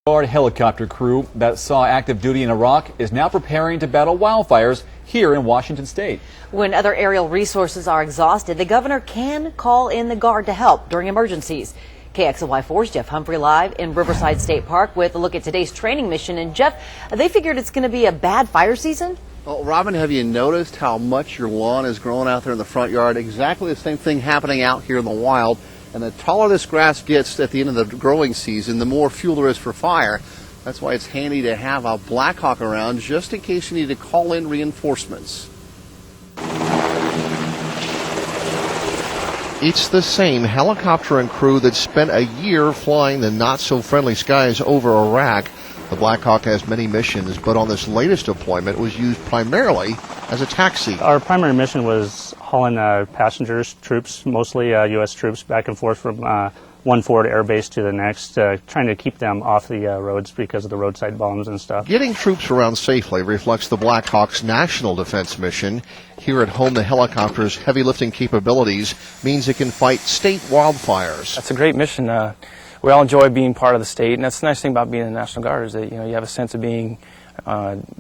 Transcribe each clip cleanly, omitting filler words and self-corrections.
Helicopter crew that saw active duty in Iraq is now preparing to battle wildfires here in Washington State. When other aerial resources are exhausted, the governor can call in the Guard to help during emergencies. KXLY4's Jeff Humphrey live in Riverside State Park with a look at today's training mission. And Jeff, they figured it's going to be a bad fire season? Well, Robin, have you noticed how much your lawn is growing out there in the front yard? Exactly the same thing happening out here in the wild. And the taller this grass gets at the end of the growing season, the more fuel there is for fire. That's why it's handy to have a Blackhawk around just in case you need to call in reinforcements. It's the same helicopter and crew that spent a year flying the not-so-friendly skies over Iraq. The Blackhawk has many missions, but on this latest deployment was used primarily as a taxi. Our primary mission was hauling passengers, troops, mostly U.S. troops, back and forth from one forward air base to the next, trying to keep them off the roads because of the roadside bombs and stuff. Getting troops around safely reflects the Blackhawk's national defense mission. Here at home, the helicopter's heavy lifting capabilities means it can fight state wildfires. That's a great mission. We all enjoy being part of the state, and that's the nice thing about being in the National Guard is that you have a sense of being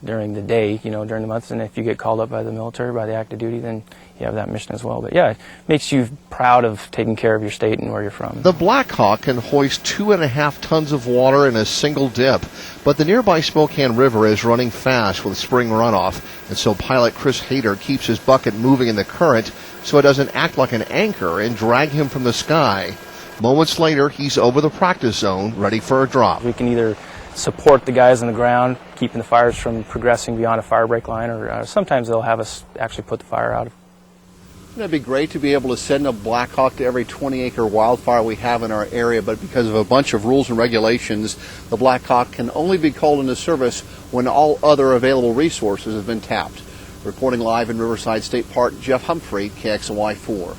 during the day, during the months, and if you get called up by the military, by the active duty, then you have that mission as well. But yeah, it makes you proud of taking care of your state and where you're from. The Blackhawk can hoist 2.5 tons of water in a single dip, but the nearby Spokane River is running fast with spring runoff, and so pilot Haeder keeps his bucket moving in the current so it doesn't act like an anchor and drag him from the sky. Moments later, he's over the practice zone, ready for a drop. We can either support the guys on the ground, keeping the fires from progressing beyond a fire break line, or sometimes they'll have us actually put the fire out. It'd be great to be able to send a Blackhawk to every 20-acre wildfire we have in our area, but because of a bunch of rules and regulations, the Blackhawk can only be called into service when all other available resources have been tapped. Reporting live in Riverside State Park, Jeff Humphrey, KXLY4.